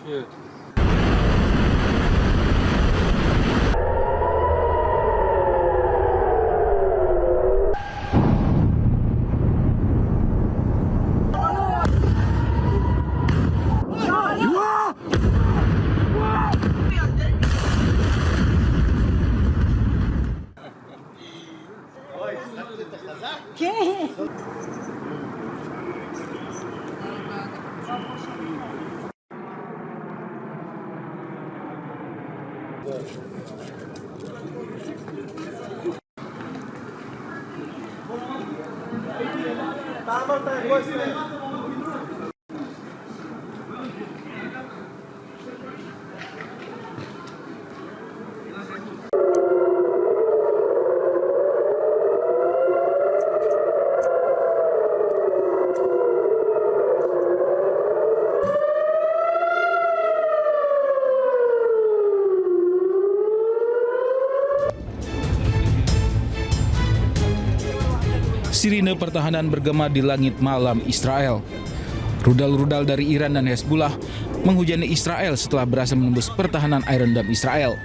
Iya. Sirine pertahanan bergema di langit malam Israel. Rudal-rudal dari Iran dan Hezbollah menghujani Israel setelah berhasil menembus pertahanan Iron Dome Israel.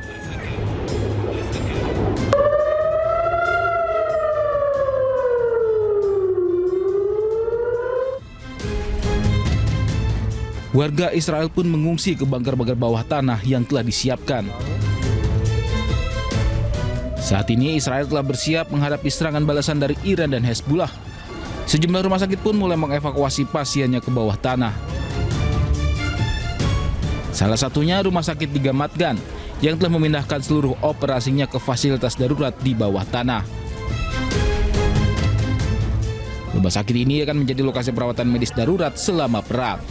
Warga Israel pun mengungsi ke bunker-bunker bawah tanah yang telah disiapkan. Saat ini Israel telah bersiap menghadapi serangan balasan dari Iran dan Hezbollah. Sejumlah rumah sakit pun mulai mengevakuasi pasiennya ke bawah tanah. Salah satunya rumah sakit di Gamatgan yang telah memindahkan seluruh operasinya ke fasilitas darurat di bawah tanah. Rumah sakit ini akan menjadi lokasi perawatan medis darurat selama perang.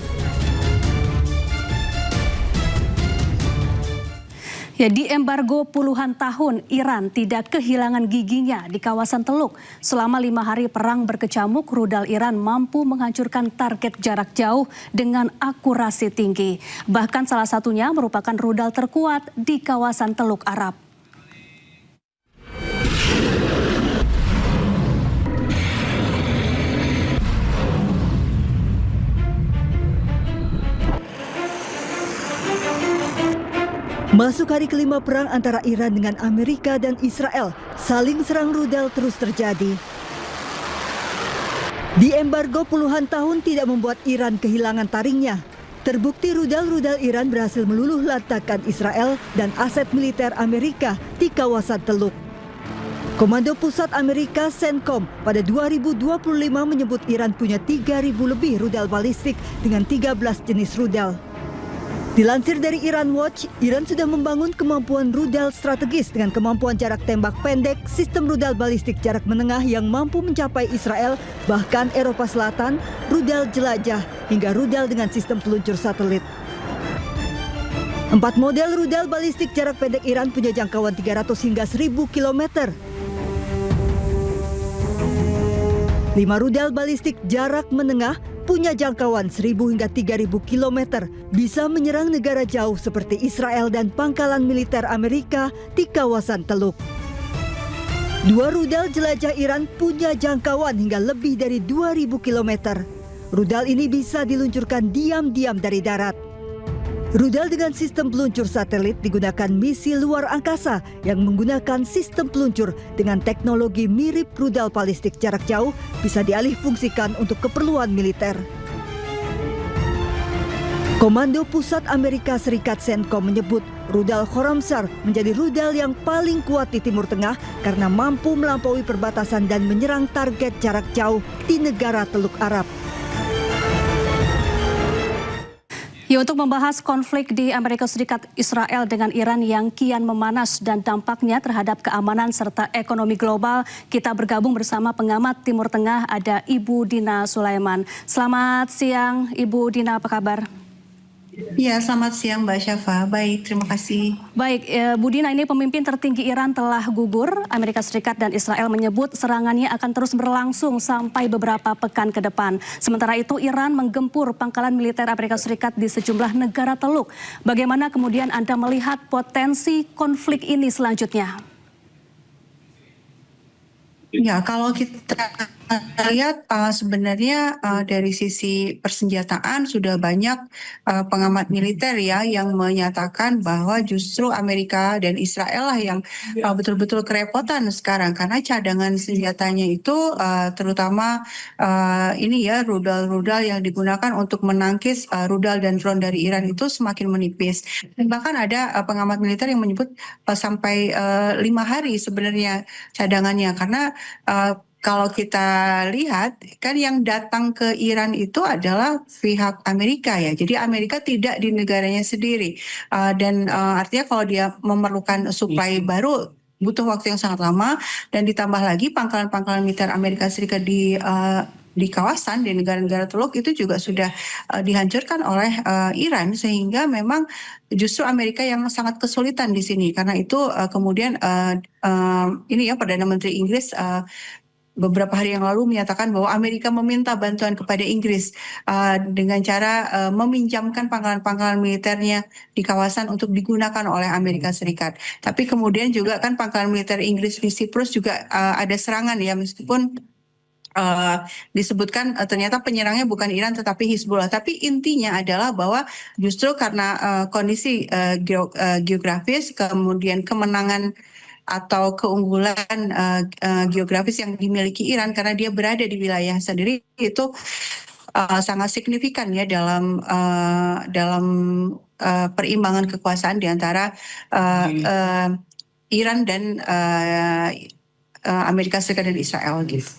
Ya, di embargo puluhan tahun, Iran tidak kehilangan giginya di kawasan Teluk. Selama 5 hari perang berkecamuk, rudal Iran mampu menghancurkan target jarak jauh dengan akurasi tinggi. Bahkan salah satunya merupakan rudal terkuat di kawasan Teluk Arab. Masuk hari kelima perang antara Iran dengan Amerika dan Israel, saling serang rudal terus terjadi. Di embargo puluhan tahun tidak membuat Iran kehilangan taringnya. Terbukti rudal-rudal Iran berhasil meluluh lantakkan Israel dan aset militer Amerika di kawasan Teluk. Komando Pusat Amerika CENTCOM pada 2025 menyebut Iran punya 3.000 lebih rudal balistik dengan 13 jenis rudal. Dilansir dari Iran Watch, Iran sudah membangun kemampuan rudal strategis dengan kemampuan jarak tembak pendek, sistem rudal balistik jarak menengah yang mampu mencapai Israel, bahkan Eropa Selatan, rudal jelajah, hingga rudal dengan sistem peluncur satelit. 4 model rudal balistik jarak pendek Iran punya jangkauan 300 hingga 1.000 km. 5 rudal balistik jarak menengah punya jangkauan 1.000 hingga 3.000 km, bisa menyerang negara jauh seperti Israel dan pangkalan militer Amerika di kawasan Teluk. 2 rudal jelajah Iran punya jangkauan hingga lebih dari 2.000 km. Rudal ini bisa diluncurkan diam-diam dari darat. Rudal dengan sistem peluncur satelit digunakan misi luar angkasa yang menggunakan sistem peluncur dengan teknologi mirip rudal balistik jarak jauh bisa dialih fungsikan untuk keperluan militer. Komando Pusat Amerika Serikat CENTCOM menyebut rudal Khorramshahr menjadi rudal yang paling kuat di Timur Tengah karena mampu melampaui perbatasan dan menyerang target jarak jauh di negara Teluk Arab. Ya, untuk membahas konflik di Amerika Serikat Israel dengan Iran yang kian memanas dan dampaknya terhadap keamanan serta ekonomi global, kita bergabung bersama pengamat Timur Tengah, ada Ibu Dina Sulaiman. Selamat siang Ibu Dina, apa kabar? Ya, selamat siang Mbak Syafa. Baik, terima kasih. Baik, Bu Dina, ini pemimpin tertinggi Iran telah gugur. Amerika Serikat dan Israel menyebut serangannya akan terus berlangsung sampai beberapa pekan ke depan. Sementara itu Iran menggempur pangkalan militer Amerika Serikat di sejumlah negara Teluk. Bagaimana kemudian Anda melihat potensi konflik ini selanjutnya? Ya, kalau kita lihat sebenarnya dari sisi persenjataan sudah banyak pengamat militer ya yang menyatakan bahwa justru Amerika dan Israel lah yang betul-betul kerepotan sekarang karena cadangan senjatanya itu terutama ini ya rudal-rudal yang digunakan untuk menangkis rudal dan drone dari Iran itu semakin menipis. Dan bahkan ada pengamat militer yang menyebut sampai 5 hari sebenarnya cadangannya karena kalau kita lihat kan yang datang ke Iran itu adalah pihak Amerika ya. Jadi Amerika tidak di negaranya sendiri. Dan artinya kalau dia memerlukan suplai baru butuh waktu yang sangat lama dan ditambah lagi pangkalan-pangkalan militer Amerika Serikat di kawasan di negara-negara Teluk itu juga sudah dihancurkan oleh Iran sehingga memang justru Amerika yang sangat kesulitan di sini karena itu kemudian ini ya Perdana Menteri Inggris beberapa hari yang lalu menyatakan bahwa Amerika meminta bantuan kepada Inggris dengan cara meminjamkan pangkalan-pangkalan militernya di kawasan untuk digunakan oleh Amerika Serikat. Tapi kemudian juga kan pangkalan militer Inggris di Siprus juga ada serangan ya meskipun disebutkan ternyata penyerangnya bukan Iran tetapi Hizbullah. Tapi intinya adalah bahwa justru karena kondisi geografis kemudian kemenangan atau keunggulan geografis yang dimiliki Iran karena dia berada di wilayah sendiri itu sangat signifikan ya dalam perimbangan kekuasaan di antara Iran dan Amerika Serikat dan Israel gitu.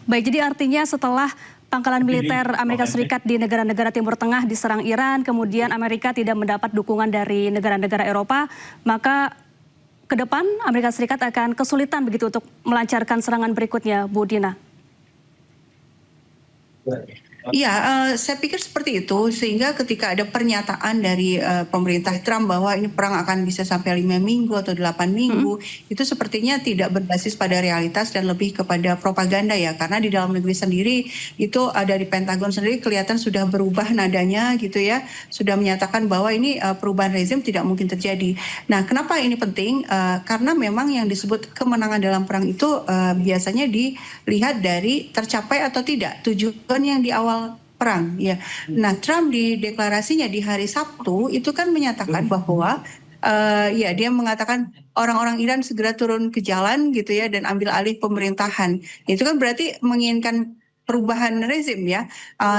Baik, jadi artinya setelah pangkalan militer Amerika Serikat di negara-negara Timur Tengah diserang Iran, kemudian Amerika tidak mendapat dukungan dari negara-negara Eropa, maka ke depan Amerika Serikat akan kesulitan begitu untuk melancarkan serangan berikutnya, Bu Dina. Iya, saya pikir seperti itu sehingga ketika ada pernyataan dari pemerintah Trump bahwa ini perang akan bisa sampai 5 minggu atau 8 minggu, itu sepertinya tidak berbasis pada realitas dan lebih kepada propaganda ya, karena di dalam negeri sendiri itu dari Pentagon sendiri kelihatan sudah berubah nadanya gitu ya, sudah menyatakan bahwa ini perubahan rezim tidak mungkin terjadi. Nah, kenapa ini penting? Karena memang yang disebut kemenangan dalam perang itu biasanya dilihat dari tercapai atau tidak tujuan yang di awal perang ya. Nah, Trump di deklarasinya di hari Sabtu itu kan menyatakan bahwa ya dia mengatakan orang-orang Iran segera turun ke jalan gitu ya dan ambil alih pemerintahan. Itu kan berarti menginginkan perubahan rezim ya.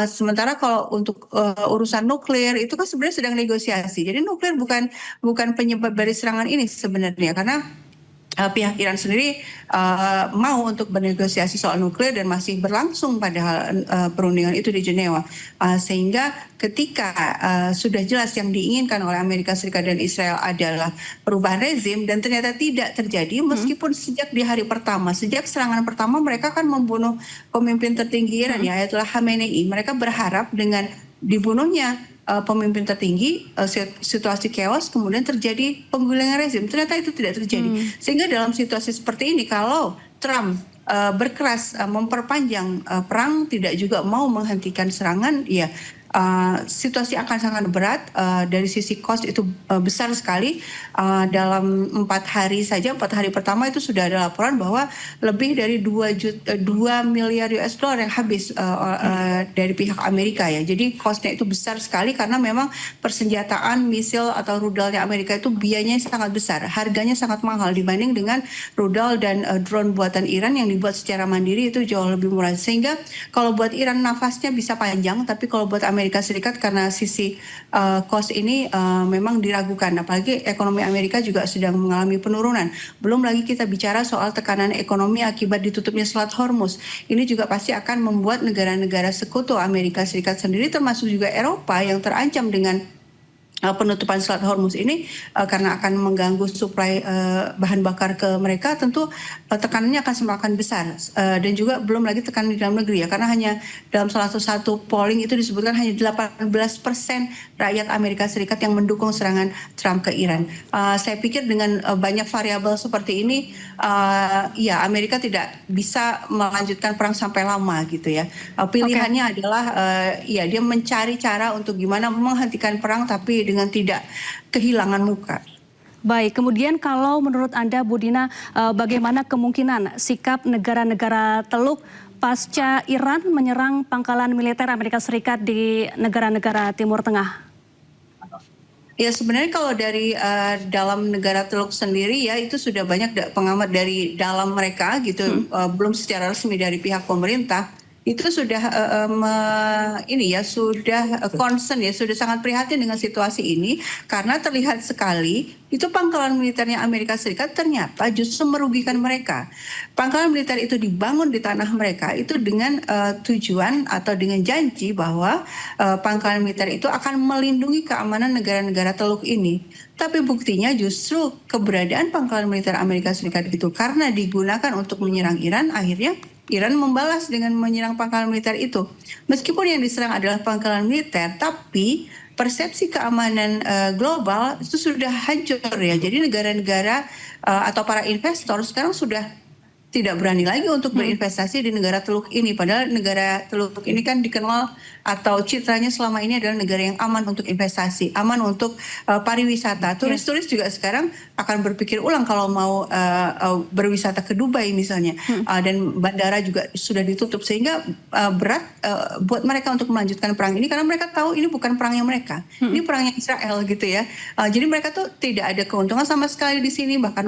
Sementara kalau untuk urusan nuklir itu kan sebenarnya sedang negosiasi. Jadi nuklir bukan penyebab dari serangan ini sebenarnya karena pihak Iran sendiri mau untuk bernegosiasi soal nuklir dan masih berlangsung padahal perundingan itu di Jenewa. Sehingga ketika sudah jelas yang diinginkan oleh Amerika Serikat dan Israel adalah perubahan rezim dan ternyata tidak terjadi meskipun sejak di hari pertama, sejak serangan pertama mereka kan membunuh pemimpin tertinggi Iran ya Ayatollah Khamenei. Mereka berharap dengan dibunuhnya pemimpin tertinggi, situasi chaos, kemudian terjadi penggulingan rezim. Ternyata itu tidak terjadi. Sehingga dalam situasi seperti ini, kalau Trump berkeras memperpanjang perang, tidak juga mau menghentikan serangan, ya situasi akan sangat berat. Dari sisi cost itu besar sekali. Dalam 4 hari saja, 4 hari pertama itu sudah ada laporan bahwa lebih dari 2 miliar US dollar yang habis dari pihak Amerika ya. Jadi costnya itu besar sekali karena memang persenjataan misil atau rudalnya Amerika itu biayanya sangat besar, harganya sangat mahal dibanding dengan rudal dan drone buatan Iran yang dibuat secara mandiri itu jauh lebih murah. Sehingga kalau buat Iran nafasnya bisa panjang, tapi kalau buat Amerika Serikat karena sisi cost ini memang diragukan. Apalagi ekonomi Amerika juga sedang mengalami penurunan. Belum lagi kita bicara soal tekanan ekonomi akibat ditutupnya Selat Hormuz. Ini juga pasti akan membuat negara-negara sekutu Amerika Serikat sendiri termasuk juga Eropa yang terancam dengan penutupan Selat Hormuz ini karena akan mengganggu suplai bahan bakar ke mereka, tentu tekanannya akan semakin besar dan juga belum lagi tekanan di dalam negeri ya, karena hanya dalam salah satu polling itu disebutkan hanya 18% rakyat Amerika Serikat yang mendukung serangan Trump ke Iran. Saya pikir dengan banyak variabel seperti ini ya Amerika tidak bisa melanjutkan perang sampai lama gitu ya. Pilihannya adalah ya dia mencari cara untuk gimana menghentikan perang tapi dengan tidak kehilangan muka. Baik, kemudian kalau menurut Anda Bu Dina, bagaimana kemungkinan sikap negara-negara Teluk pasca Iran menyerang pangkalan militer Amerika Serikat di negara-negara Timur Tengah? Ya sebenarnya kalau dari dalam negara Teluk sendiri ya itu sudah banyak pengamat dari dalam mereka gitu, belum secara resmi dari pihak pemerintah itu sudah sudah concern ya, sudah sangat prihatin dengan situasi ini karena terlihat sekali itu pangkalan militernya Amerika Serikat ternyata justru merugikan mereka. Pangkalan militer itu dibangun di tanah mereka itu dengan tujuan atau dengan janji bahwa pangkalan militer itu akan melindungi keamanan negara-negara Teluk ini. Tapi buktinya justru keberadaan pangkalan militer Amerika Serikat itu karena digunakan untuk menyerang Iran, akhirnya Iran membalas dengan menyerang pangkalan militer itu. Meskipun yang diserang adalah pangkalan militer, tapi persepsi keamanan global itu sudah hancur ya. Jadi negara-negara atau para investor sekarang sudah tidak berani lagi untuk berinvestasi di negara Teluk ini. Padahal negara Teluk ini kan dikenal atau citranya selama ini adalah negara yang aman untuk investasi, aman untuk pariwisata. Turis-turis juga sekarang akan berpikir ulang kalau mau berwisata ke Dubai misalnya. Dan bandara juga sudah ditutup sehingga berat buat mereka untuk melanjutkan perang ini karena mereka tahu ini bukan perangnya mereka. Ini perangnya Israel gitu ya. Jadi mereka tuh tidak ada keuntungan sama sekali di sini, bahkan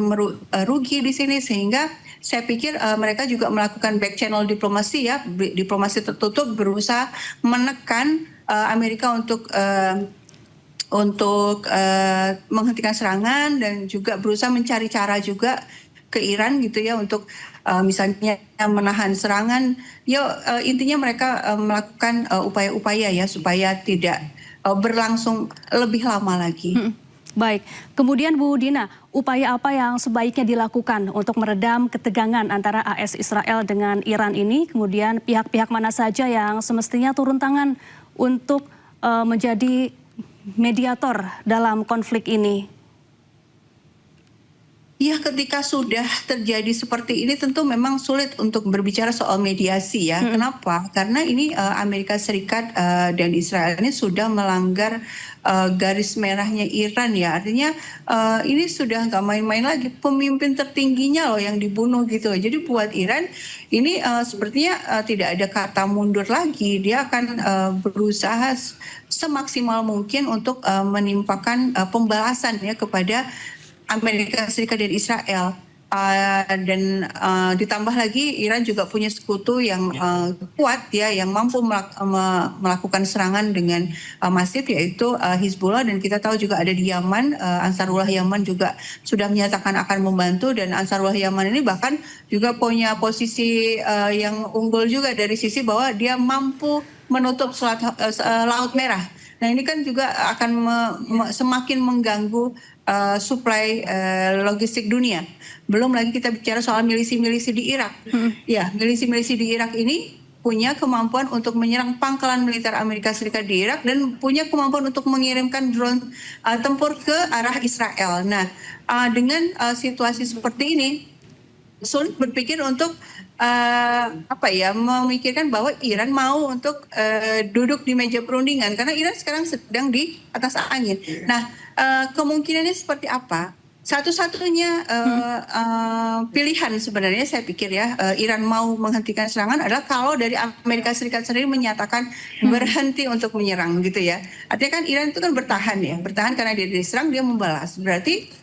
rugi di sini sehingga saya pikir mereka juga melakukan back channel diplomasi ya, diplomasi tertutup berusaha menekan Amerika untuk menghentikan serangan dan juga berusaha mencari cara juga ke Iran gitu ya untuk misalnya menahan serangan. Intinya mereka melakukan upaya-upaya ya supaya tidak berlangsung lebih lama lagi. Baik, kemudian Bu Dina, upaya apa yang sebaiknya dilakukan untuk meredam ketegangan antara AS Israel dengan Iran ini? Kemudian pihak-pihak mana saja yang semestinya turun tangan untuk menjadi mediator dalam konflik ini? Ya, ketika sudah terjadi seperti ini tentu memang sulit untuk berbicara soal mediasi ya. Kenapa? Karena ini Amerika Serikat dan Israel ini sudah melanggar garis merahnya Iran ya. Artinya ini sudah nggak main-main lagi. Pemimpin tertingginya loh yang dibunuh gitu. Jadi buat Iran ini sepertinya tidak ada kata mundur lagi. Dia akan berusaha semaksimal mungkin untuk menimpakan pembalasan ya kepada Amerika Serikat dan Israel. Dan ditambah lagi Iran juga punya sekutu yang kuat ya, yang mampu melakukan serangan dengan masif yaitu Hizbullah, dan kita tahu juga ada di Yaman, Ansarullah Yaman juga sudah menyatakan akan membantu, dan Ansarullah Yaman ini bahkan juga punya posisi yang unggul juga dari sisi bahwa dia mampu menutup Laut Merah. Nah ini kan juga akan semakin mengganggu suplai logistik dunia. Belum lagi kita bicara soal milisi-milisi di Irak. Ya, milisi-milisi di Irak ini punya kemampuan untuk menyerang pangkalan militer Amerika Serikat di Irak dan punya kemampuan untuk mengirimkan drone tempur ke arah Israel. Nah, dengan situasi seperti ini sulit berpikir untuk memikirkan bahwa Iran mau untuk duduk di meja perundingan karena Iran sekarang sedang di atas angin. Nah, kemungkinannya seperti apa? Satu-satunya pilihan sebenarnya saya pikir ya Iran mau menghentikan serangan adalah kalau dari Amerika Serikat sendiri menyatakan berhenti untuk menyerang gitu ya. Artinya kan Iran itu kan bertahan karena dia diserang dia membalas. Berarti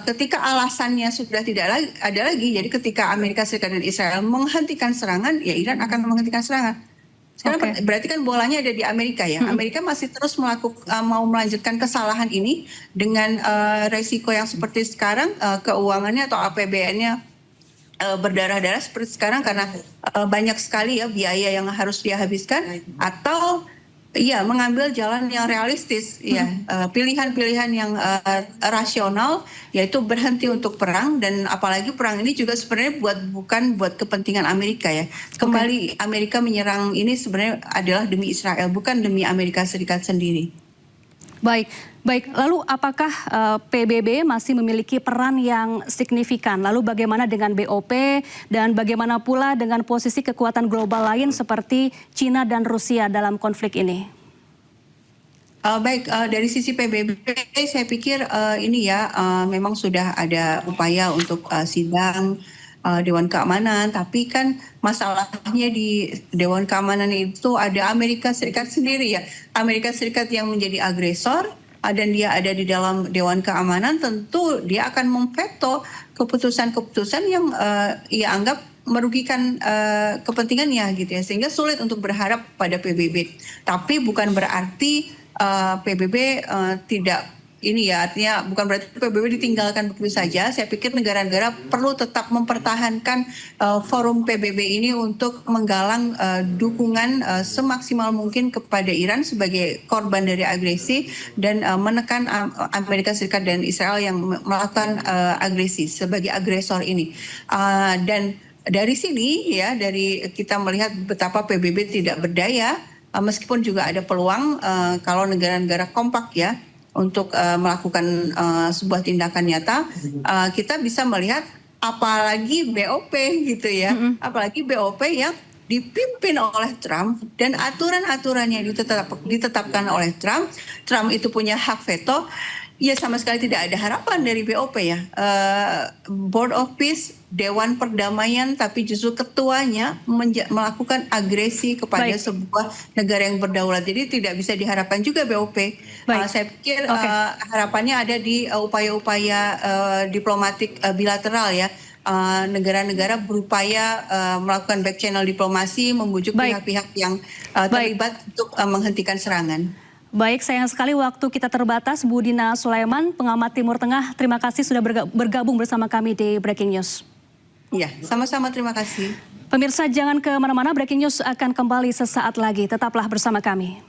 ketika alasannya sudah tidak ada lagi, jadi ketika Amerika Serikat dan Israel menghentikan serangan, ya Iran akan menghentikan serangan. Sekarang berarti kan bolanya ada di Amerika ya. Amerika masih terus mau melanjutkan kesalahan ini dengan resiko yang seperti sekarang, keuangannya atau APBN-nya berdarah-darah seperti sekarang karena banyak sekali ya biaya yang harus dia habiskan, atau mengambil jalan yang realistis, pilihan-pilihan yang rasional, yaitu berhenti untuk perang, dan apalagi perang ini juga sebenarnya bukan buat kepentingan Amerika ya. Kembali Amerika menyerang ini sebenarnya adalah demi Israel, bukan demi Amerika Serikat sendiri. Baik. Lalu apakah PBB masih memiliki peran yang signifikan? Lalu bagaimana dengan BOP dan bagaimana pula dengan posisi kekuatan global lain seperti China dan Rusia dalam konflik ini? Dari sisi PBB saya pikir memang sudah ada upaya untuk sidang Dewan Keamanan, tapi kan masalahnya di Dewan Keamanan itu ada Amerika Serikat sendiri ya. Amerika Serikat yang menjadi agresor dan dia ada di dalam Dewan Keamanan, tentu dia akan memveto keputusan-keputusan yang ia anggap merugikan kepentingannya gitu ya, sehingga sulit untuk berharap pada PBB. Tapi bukan berarti PBB tidak ini ya, artinya bukan berarti PBB ditinggalkan begitu saja. Saya pikir negara-negara perlu tetap mempertahankan forum PBB ini untuk menggalang dukungan semaksimal mungkin kepada Iran sebagai korban dari agresi dan menekan Amerika Serikat dan Israel yang melakukan agresi sebagai agresor ini. Dan dari sini ya, dari kita melihat betapa PBB tidak berdaya, meskipun juga ada peluang kalau negara-negara kompak ya untuk melakukan sebuah tindakan nyata, kita bisa melihat apalagi BOP gitu ya, apalagi BOP yang dipimpin oleh Trump dan aturan-aturan yang ditetapkan oleh Trump. Trump itu punya hak veto. Ya sama sekali tidak ada harapan dari BOP ya. Board of Peace, Dewan Perdamaian, tapi justru ketuanya melakukan agresi kepada sebuah negara yang berdaulat. Jadi tidak bisa diharapkan juga BOP. Saya pikir harapannya ada di upaya-upaya diplomatik bilateral ya. Negara-negara berupaya melakukan back channel diplomasi, membujuk pihak-pihak yang terlibat untuk menghentikan serangan. Baik, sayang sekali waktu kita terbatas. Bu Dina Sulaiman, pengamat Timur Tengah, terima kasih sudah bergabung bersama kami di Breaking News. Iya, sama-sama, terima kasih. Pemirsa, jangan kemana-mana, Breaking News akan kembali sesaat lagi. Tetaplah bersama kami.